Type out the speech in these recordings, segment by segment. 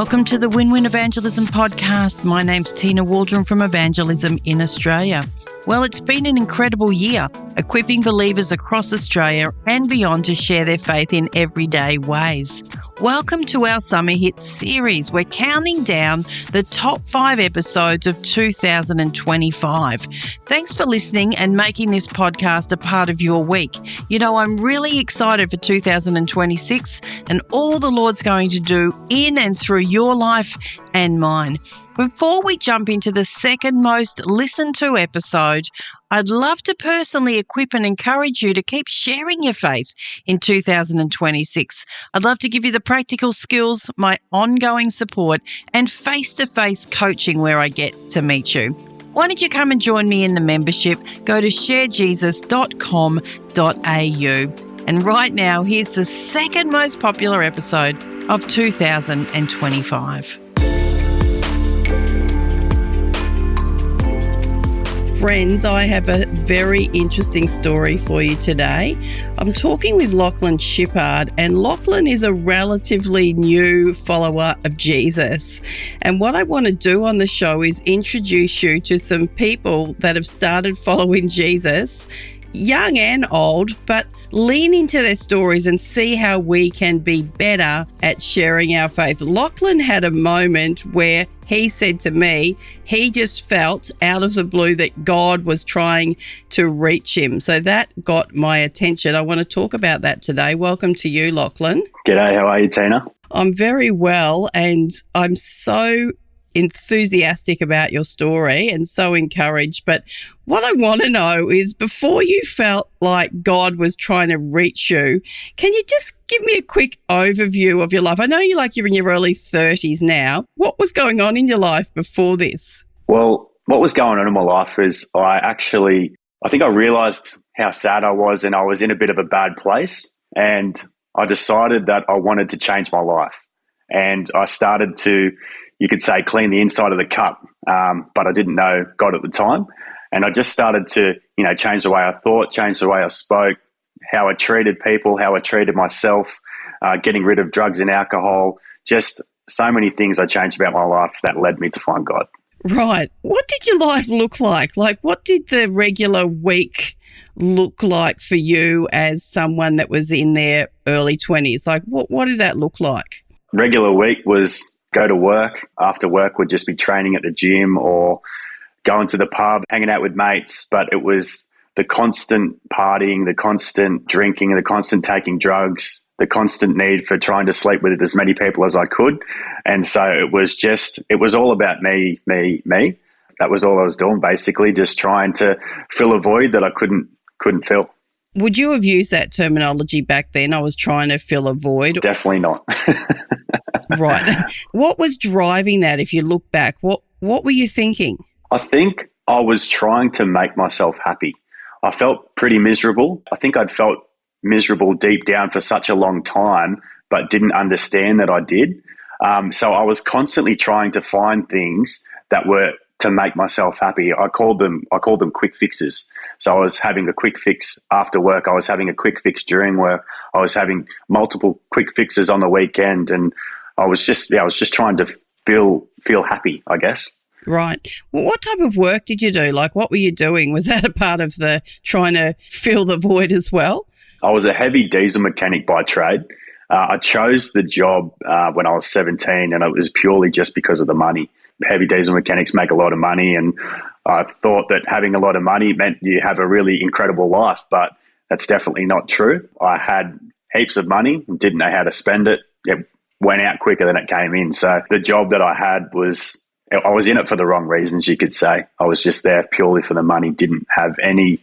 Welcome to the Win-Win Evangelism podcast. My name's Tina Waldron from Evangelism in Australia. Well, it's been an incredible year, equipping believers across Australia and beyond to share their faith in everyday ways. Welcome to our Summer Hits series. We're counting down the top 5 episodes of 2025. Thanks for listening and making this podcast a part of your week. You know, I'm really excited for 2026 and all the Lord's going to do in and through your life and mine. Before we jump into the second most listened to episode, I'd love to personally equip and encourage you to keep sharing your faith in 2026. I'd love to give you the practical skills, my ongoing support, and face-to-face coaching where I get to meet you. Why don't you come and join me in the membership? Go to sharejesus.com.au. And right now, here's the second most popular episode of 2025. Friends, I have a very interesting story for you today. I'm talking with Lachlan Shipard, and Lachlan is a relatively new follower of Jesus. And what I want to do on the show is introduce you to some people that have started following Jesus, young and old, but lean into their stories and see how we can be better at sharing our faith. Lachlan had a moment where he said to me, he just felt out of the blue that God was trying to reach him. So that got my attention. I want to talk about that today. Welcome to you, Lachlan. G'day, how are you, Tina? I'm very well, and I'm so enthusiastic about your story and so encouraged. But what I want to know is, before you felt like God was trying to reach you, can you just give me a quick overview of your life? I know you're in your early 30s now. What was going on in your life before this? Well, what was going on in my life is I think I realised how sad I was, and I was in a bit of a bad place, and I decided that I wanted to change my life. And I started to, you could say, clean the inside of the cup, but I didn't know God at the time. And I just started to, change the way I thought, change the way I spoke, how I treated people, how I treated myself, getting rid of drugs and alcohol, just so many things I changed about my life that led me to find God. Right. What did your life look like? Like, what did the regular week look like for you as someone that was in their early 20s? Like, what did that look like? Regular week was go to work. After work would just be training at the gym or going to the pub, hanging out with mates. But it was the constant partying, the constant drinking, the constant taking drugs, the constant need for trying to sleep with as many people as I could. And so it was all about me. That was all I was doing, basically, just trying to fill a void that I couldn't fill. Would you have used that terminology back then? I was trying to fill a void. Definitely not. Right. What was driving that, if you look back? What were you thinking? I think I was trying to make myself happy. I felt pretty miserable. I think I'd felt miserable deep down for such a long time, but didn't understand that I did. So I was constantly trying to find things that were to make myself happy. I called them quick fixes. So I was having a quick fix after work. I was having a quick fix during work. I was having multiple quick fixes on the weekend, and I was just trying to feel happy, I guess. Right. Well, what type of work did you do? Like, what were you doing? Was that a part of the trying to fill the void as well? I was a heavy diesel mechanic by trade. I chose the job when I was 17, and it was purely just because of the money. Heavy diesel mechanics make a lot of money, and I thought that having a lot of money meant you have a really incredible life, but that's definitely not true. I had heaps of money and didn't know how to spend it. It went out quicker than it came in. So the job that I had I was in it for the wrong reasons, you could say. I was just there purely for the money, didn't have any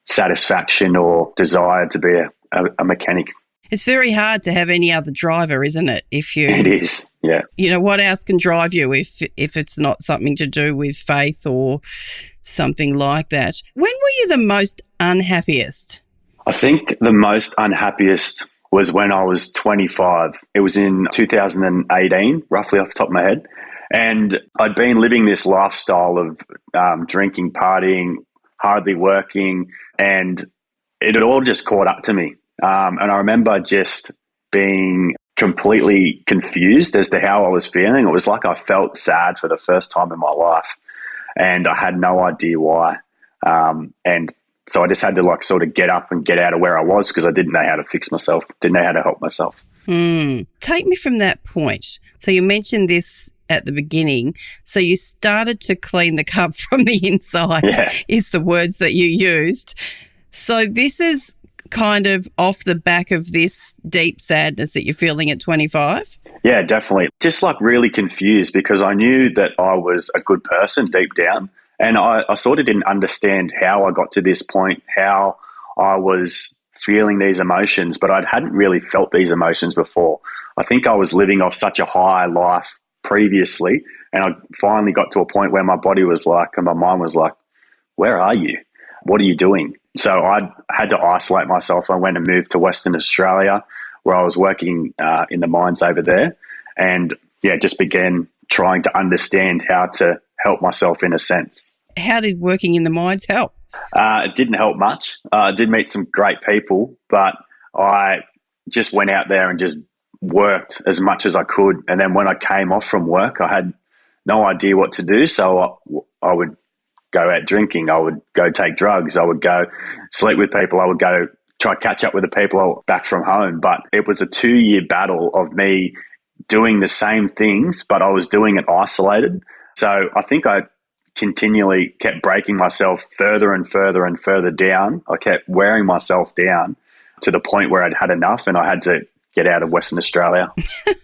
satisfaction or desire to be a mechanic. It's very hard to have any other driver, isn't it? It is, yeah. What else can drive you if it's not something to do with faith or something like that? When were you the most unhappiest? I think the most unhappiest was when I was 25. It was in 2018, roughly off the top of my head. And I'd been living this lifestyle of drinking, partying, hardly working, and it had all just caught up to me. And I remember just being completely confused as to how I was feeling. It was like I felt sad for the first time in my life, and I had no idea why. And so I just had to like sort of get up and get out of where I was because I didn't know how to fix myself, didn't know how to help myself. Take me from that point. So you mentioned this at the beginning. So you started to clean the cup from the inside, is the words that you used. So this is kind of off the back of this deep sadness that you're feeling at 25? Yeah, definitely. Just like really confused because I knew that I was a good person deep down. And I sort of didn't understand how I got to this point, how I was feeling these emotions, but I hadn't really felt these emotions before. I think I was living off such a high life previously, and I finally got to a point where my body was like, and my mind was like, where are you? What are you doing? So I had to isolate myself. I went and moved to Western Australia where I was working in the mines over there, and just began trying to understand how to help myself in a sense. How did working in the mines help? It didn't help much. I did meet some great people, but I just went out there and just worked as much as I could. And then when I came off from work, I had no idea what to do. So I would go out drinking. I would go take drugs. I would go sleep with people. I would go try to catch up with the people back from home. But it was a 2-year battle of me doing the same things, but I was doing it isolated. So I think I continually kept breaking myself further and further and further down. I kept wearing myself down to the point where I'd had enough and I had to get out of Western Australia.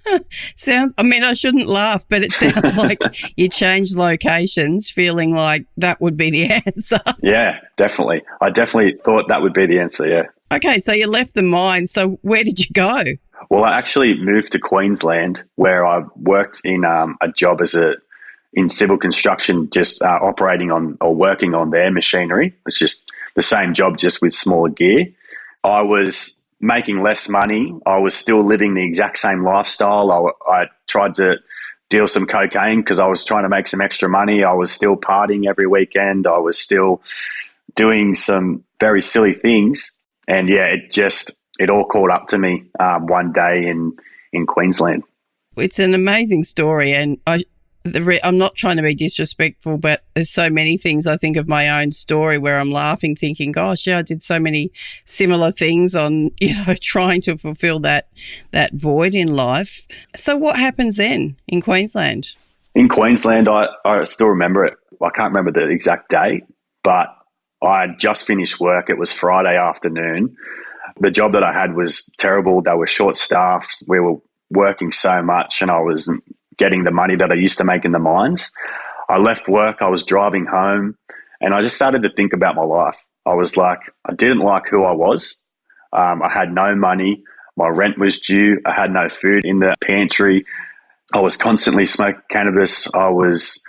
I shouldn't laugh, but it sounds like you changed locations feeling like that would be the answer. Yeah, definitely. I definitely thought that would be the answer, yeah. Okay, so you left the mine. So where did you go? Well, I actually moved to Queensland where I worked in a job in civil construction, just operating on or working on their machinery. It's just the same job, just with smaller gear. I was making less money. I was still living the exact same lifestyle. I tried to deal some cocaine because I was trying to make some extra money. I was still partying every weekend. I was still doing some very silly things. And it all caught up to me one day in Queensland. It's an amazing story, and I'm not trying to be disrespectful, but there's so many things I think of my own story where I'm laughing thinking, gosh, I did so many similar things on, trying to fulfill that void in life. So what happens then in Queensland? In Queensland, I still remember it. I can't remember the exact date, but I had just finished work. It was Friday afternoon. The job that I had was terrible. They were short-staffed. We were working so much and I wasn't getting the money that I used to make in the mines. I left work, I was driving home, and I just started to think about my life. I was like, I didn't like who I was. I had no money. My rent was due. I had no food in the pantry. I was constantly smoking cannabis. I was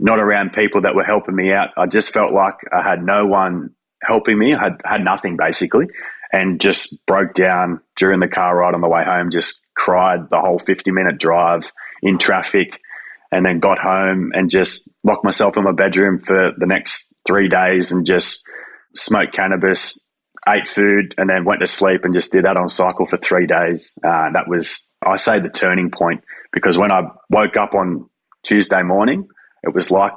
not around people that were helping me out. I just felt like I had no one helping me. I had nothing basically, and just broke down during the car ride on the way home, just cried the whole 50-minute drive in traffic, and then got home and just locked myself in my bedroom for the next 3 days and just smoked cannabis, ate food, and then went to sleep and just did that on cycle for 3 days. That was, I say, the turning point, because when I woke up on Tuesday morning, it was like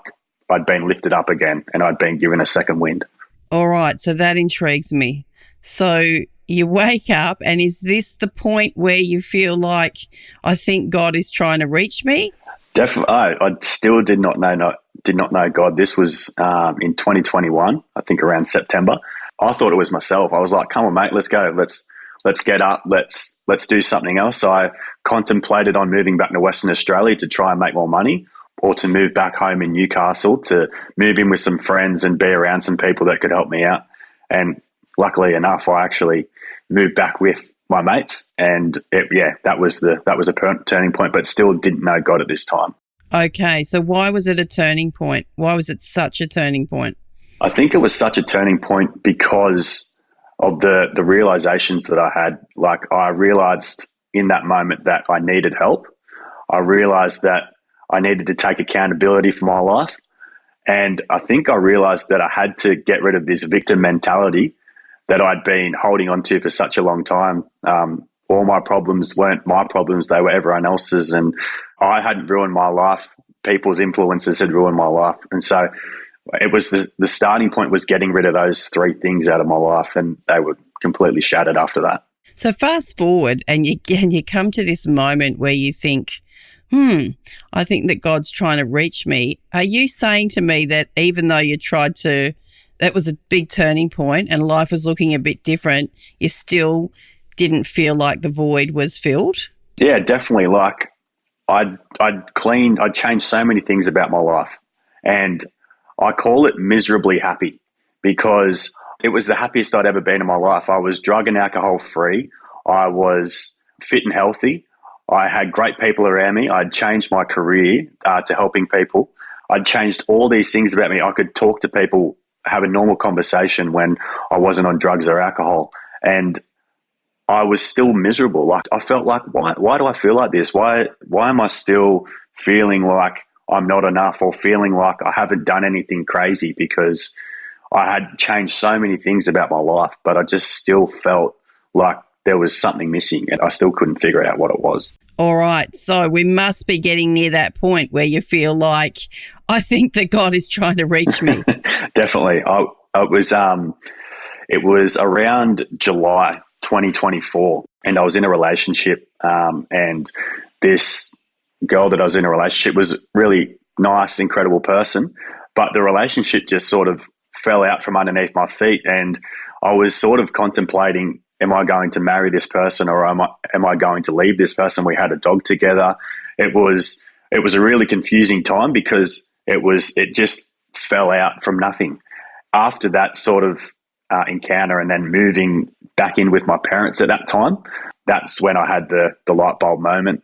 I'd been lifted up again and I'd been given a second wind. All right, so that intrigues me. So you wake up, and is this the point where you feel like, I think God is trying to reach me? Definitely. I still did not know God. This was in 2021, I think around September. I thought it was myself. I was like, come on, mate, let's go. Let's get up. Let's do something else. So I contemplated on moving back to Western Australia to try and make more money, or to move back home in Newcastle to move in with some friends and be around some people that could help me out. And luckily enough, I actually moved back with my mates, and that was a turning point, but still didn't know God at this time. Okay, so why was it a turning point? Why was it such a turning point? I think it was such a turning point because of the realizations that I had. Like, I realized in that moment that I needed help. I realized that I needed to take accountability for my life. And I think I realized that I had to get rid of this victim mentality that I'd been holding on to for such a long time. all my problems weren't my problems, they were everyone else's, and I hadn't ruined my life. People's influences had ruined my life. And so it was the starting point was getting rid of those three things out of my life, and they were completely shattered after that. So fast forward and you come to this moment where you think, I think that God's trying to reach me. Are you saying to me that even though you tried to, that was a big turning point and life was looking a bit different, you still didn't feel like the void was filled? Yeah, definitely. Like I'd changed so many things about my life, and I call it miserably happy because it was the happiest I'd ever been in my life. I was drug and alcohol free. I was fit and healthy. I had great people around me. I'd changed my career to helping people. I'd changed all these things about me. I could talk to people, have a normal conversation when I wasn't on drugs or alcohol. And I was still miserable. Like I felt like, why do I feel like this? Why am I still feeling like I'm not enough, or feeling like I haven't done anything crazy? Because I had changed so many things about my life, but I just still felt like there was something missing, and I still couldn't figure out what it was. All right. So we must be getting near that point where you feel like, I think that God is trying to reach me. Definitely. It was around July 2024, and I was in a relationship, and this girl that I was in a relationship was really nice, incredible person, but the relationship just sort of fell out from underneath my feet, and I was sort of contemplating, am I going to marry this person, or am I going to leave this person? We had a dog together. It was a really confusing time because it just fell out from nothing. After that sort of encounter, and then moving back in with my parents at that time, that's when I had the light bulb moment,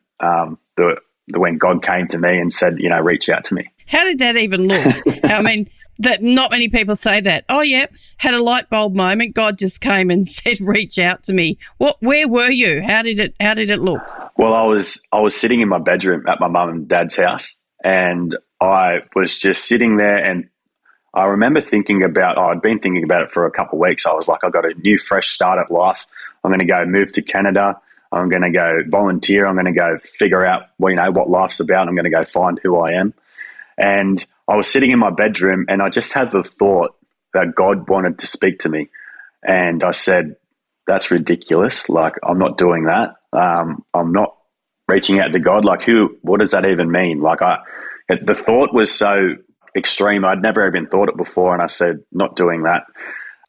when God came to me and said, reach out to me. How did that even look? I mean, that not many people say that. Oh, yeah, had a light bulb moment. God just came and said, reach out to me. Where were you? How did it look? Well, I was sitting in my bedroom at my mum and dad's house, and I was just sitting there, and I remember I'd been thinking about it for a couple of weeks. I was like, I've got a new fresh start at life. I'm going to go move to Canada. I'm going to go volunteer. I'm going to go figure out, what life's about. I'm going to go find who I am. And I was sitting in my bedroom, and I just had the thought that God wanted to speak to me. And I said, that's ridiculous. Like, I'm not doing that. I'm not reaching out to God. Like, what does that even mean? Like, the thought was so extreme. I'd never even thought it before. And I said, not doing that.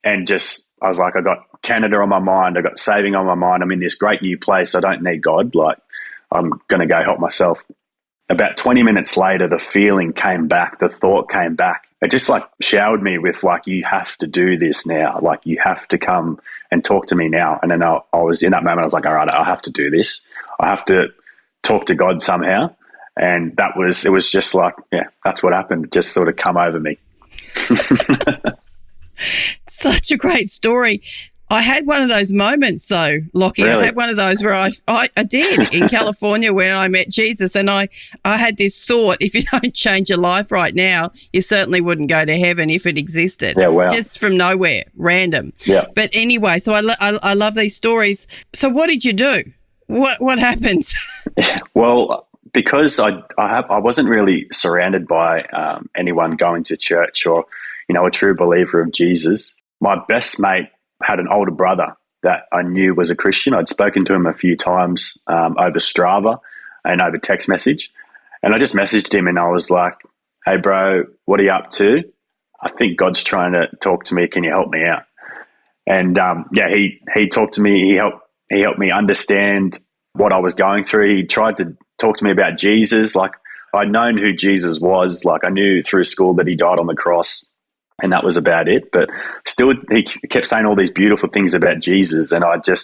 And I was like, I got Canada on my mind. I got saving on my mind. I'm in this great new place. I don't need God. Like, I'm going to go help myself. About 20 minutes later, the feeling came back. The thought came back. It just showered me with you have to do this now. Like, you have to come and talk to me now. And then I was in that moment, I was like, all right, I have to do this. I have to talk to God somehow. And it was just that's what happened. It just sort of come over me. Such a great story. I had one of those moments though, Lockie. Really? I had one of those where I did in California when I met Jesus, and I had this thought, if you don't change your life right now, you certainly wouldn't go to heaven if it existed. Yeah, wow. Just from nowhere, random. Yeah. But anyway, so I love these stories. So what did you do? What happens? Well, because I wasn't really surrounded by anyone going to church or, a true believer of Jesus. My best mate had an older brother that I knew was a Christian. I'd spoken to him a few times over Strava and over text message. And I just messaged him and I was like, hey, bro, what are you up to? I think God's trying to talk to me. Can you help me out? And he talked to me. He helped me understand what I was going through. He tried to talk to me about Jesus. Like, I'd known who Jesus was. Like, I knew through school that he died on the cross, and that was about it. But still, he kept saying all these beautiful things about Jesus, and it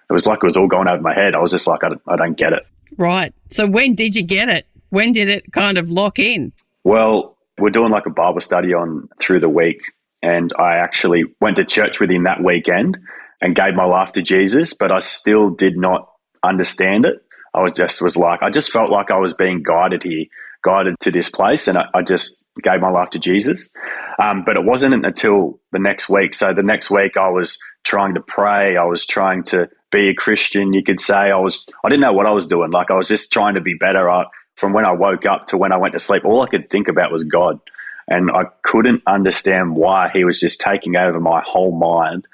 was like it was all going over my head. I was just like, I don't get it. Right. So when did you get it? When did it kind of lock in? Well, we're doing a Bible study through the week, and I actually went to church with him that weekend and gave my life to Jesus, but I still did not understand it. I just felt like I was being guided to this place, and I just gave my life to Jesus. But it wasn't until the next week. So the next week I was trying to pray. I was trying to be a Christian. You could say I didn't know what I was doing. Like I was just trying to be better. From when I woke up to when I went to sleep, all I could think about was God. And I couldn't understand why he was just taking over my whole mind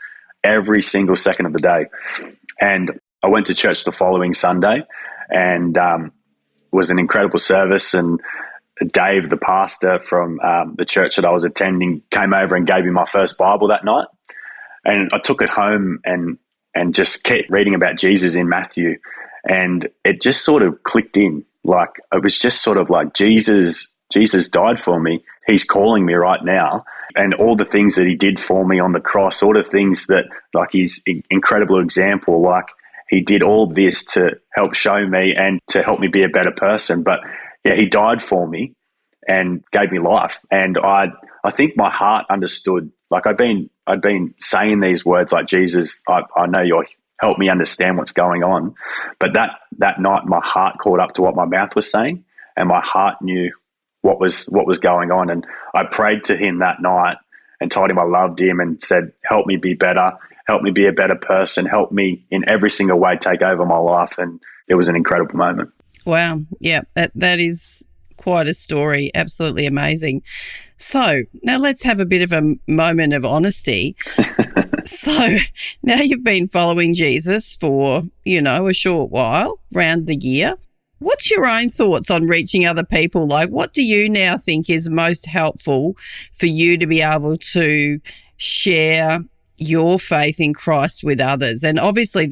every single second of the day. And I went to church the following Sunday, and was an incredible service. And Dave, the pastor from the church that I was attending, came over and gave me my first Bible that night. And I took it home and just kept reading about Jesus in Matthew. And it just sort of clicked in. Like it was just sort of like Jesus died for me. He's calling me right now. And all the things that he did for me on the cross, all the things that, like his incredible example, like he did all this to help show me and to help me be a better person. But yeah, he died for me and gave me life. And I think my heart understood. Like I'd been saying these words like, Jesus, I know you'll help me understand what's going on. But that night, my heart caught up to what my mouth was saying, and my heart knew what was going on. And I prayed to him that night and told him I loved him and said, help me be better, help me be a better person, help me in every single way take over my life. And it was an incredible moment. Wow. Yeah, that is quite a story. Absolutely amazing. So now let's have a bit of a moment of honesty. So now you've been following Jesus for, a short while, around the year. What's your own thoughts on reaching other people? Like, what do you now think is most helpful for you to be able to share your faith in Christ with others? And obviously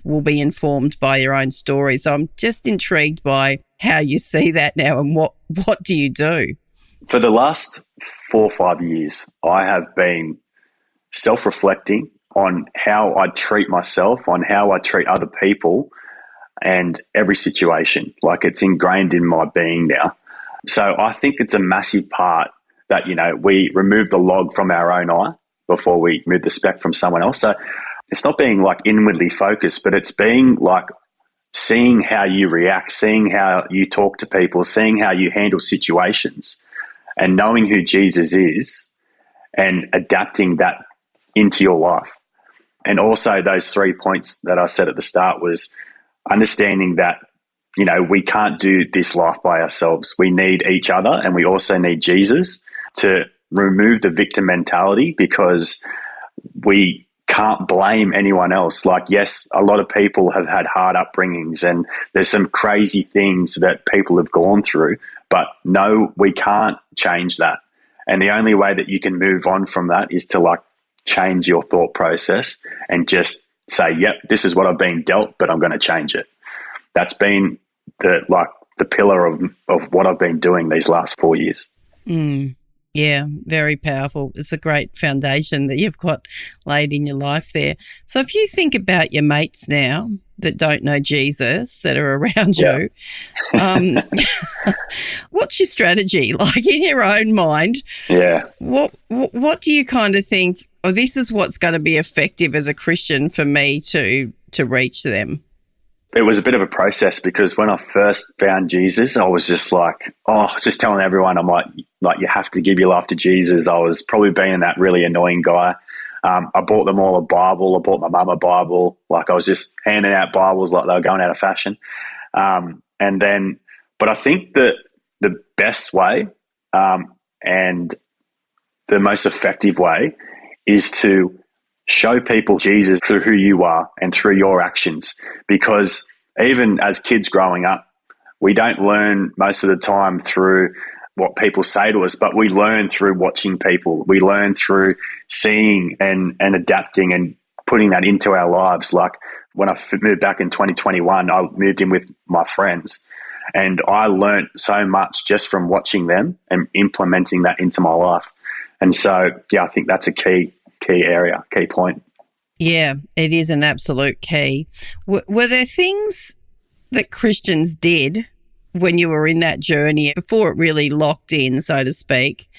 will be informed by your own story. So I'm just intrigued by how you see that now, and what do you do? For the last 4 or 5 years, I have been self-reflecting on how I treat myself, on how I treat other people, and every situation. Like it's ingrained in my being now. So I think it's a massive part that, we remove the log from our own eye before we move the speck from someone else. So it's not being like inwardly focused, but it's being like seeing how you react, seeing how you talk to people, seeing how you handle situations, and knowing who Jesus is and adapting that into your life. And also those 3 points that I said at the start was understanding that, we can't do this life by ourselves. We need each other, and we also need Jesus to remove the victim mentality, because we can't blame anyone else. Like, yes, a lot of people have had hard upbringings and there's some crazy things that people have gone through, but no, we can't change that. And the only way that you can move on from that is to change your thought process and just say, yep, this is what I've been dealt, but I'm going to change it. That's been the pillar of what I've been doing these last 4 years. Yeah, very powerful. It's a great foundation that you've got laid in your life there. So if you think about your mates now that don't know Jesus, that are around you, what's your strategy? Like in your own mind, what do you kind of think, this is what's going to be effective as a Christian for me to reach them? It was a bit of a process, because when I first found Jesus, I was just just telling everyone, I'm like, you have to give your life to Jesus. I was probably being that really annoying guy. I bought them all a Bible. I bought my mum a Bible. Like I was just handing out Bibles like they were going out of fashion. But I think that the best way and the most effective way is to show people Jesus through who you are and through your actions. Because even as kids growing up, we don't learn most of the time through what people say to us, but we learn through watching people. We learn through seeing and adapting and putting that into our lives. Like when I moved back in 2021, I moved in with my friends, and I learned so much just from watching them and implementing that into my life. And so, I think that's a key area, key point. Yeah, it is an absolute key. Were there things that Christians did when you were in that journey, before it really locked in, so to speak?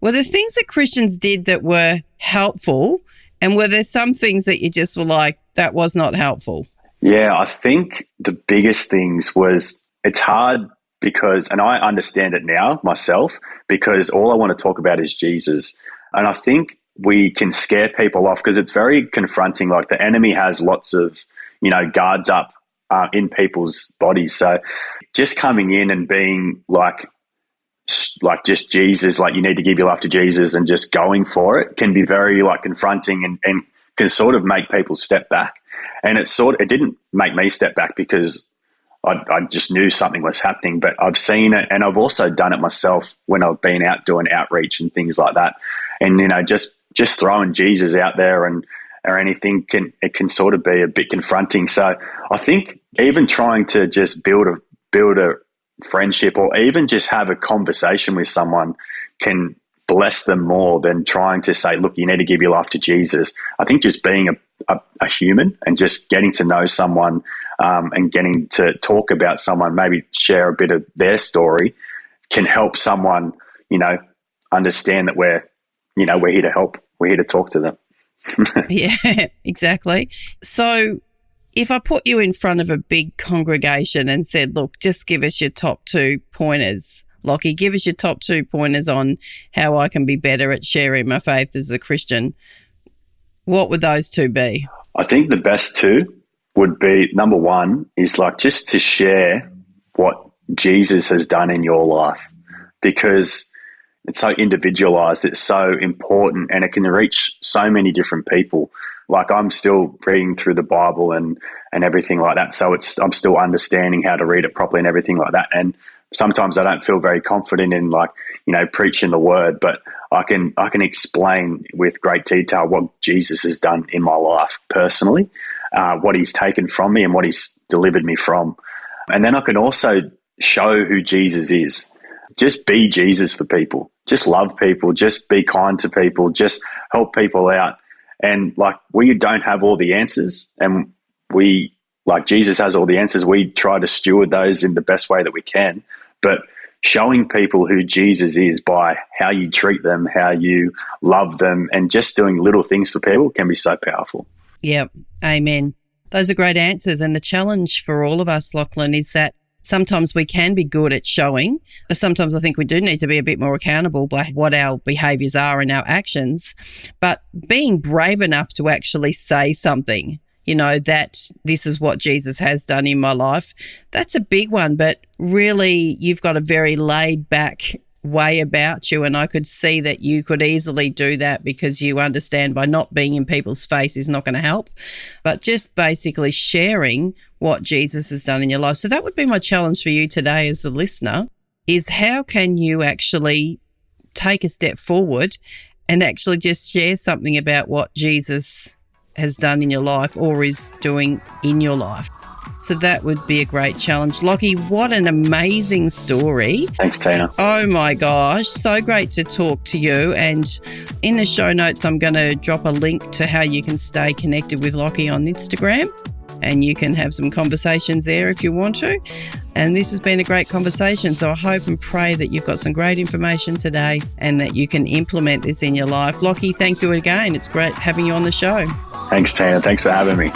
Were there things that Christians did that were helpful, and were there some things that you just were like, that was not helpful? Yeah, I think the biggest things was, it's hard because, and I understand it now myself, because all I want to talk about is Jesus. And I think we can scare people off because it's very confronting. Like the enemy has lots of guards up in people's bodies. So just coming in and being like just Jesus, like you need to give your life to Jesus and just going for it can be very like confronting and can sort of make people step back. And it didn't make me step back because I just knew something was happening, but I've seen it, and I've also done it myself when I've been out doing outreach and things like that. And just throwing Jesus out there or anything can sort of be a bit confronting. So I think even trying to just build a friendship or even just have a conversation with someone can bless them more than trying to say, look, you need to give your life to Jesus. I think just being a human and just getting to know someone and getting to talk about someone, maybe share a bit of their story, can help someone, understand that we're here to help. We're here to talk to them. Yeah, exactly. So if I put you in front of a big congregation and said, look, just give us your top 2 pointers, Lachie, give us your top 2 pointers on how I can be better at sharing my faith as a Christian, what would those 2 be? I think the best 2 would be, number 1 is like just to share what Jesus has done in your life, because it's so individualized, it's so important, and it can reach so many different people. Like I'm still reading through the Bible and everything like that, so I'm still understanding how to read it properly and everything like that. And sometimes I don't feel very confident in preaching the word, but I can explain with great detail what Jesus has done in my life personally, what he's taken from me and what he's delivered me from. And then I can also show who Jesus is. Just be Jesus for people. Just love people. Just be kind to people. Just help people out. And we don't have all the answers, and Jesus has all the answers. We try to steward those in the best way that we can. But showing people who Jesus is by how you treat them, how you love them, and just doing little things for people can be so powerful. Yeah, amen. Those are great answers. And the challenge for all of us, Lachlan, is that sometimes we can be good at showing, but sometimes I think we do need to be a bit more accountable by what our behaviours are and our actions. But being brave enough to actually say something, that this is what Jesus has done in my life, that's a big one. But really, you've got a very laid back way about you, and I could see that you could easily do that because you understand by not being in people's face is not going to help, but just basically sharing what Jesus has done in your life. So that would be my challenge for you today as the listener, is how can you actually take a step forward and actually just share something about what Jesus has done in your life or is doing in your life. So that would be a great challenge. Lachie, what an amazing story. Thanks, Tina. Oh my gosh, so great to talk to you. And in the show notes, I'm going to drop a link to how you can stay connected with Lachie on Instagram, and you can have some conversations there if you want to. And this has been a great conversation. So I hope and pray that you've got some great information today and that you can implement this in your life. Lachie, thank you again. It's great having you on the show. Thanks, Tina. Thanks for having me.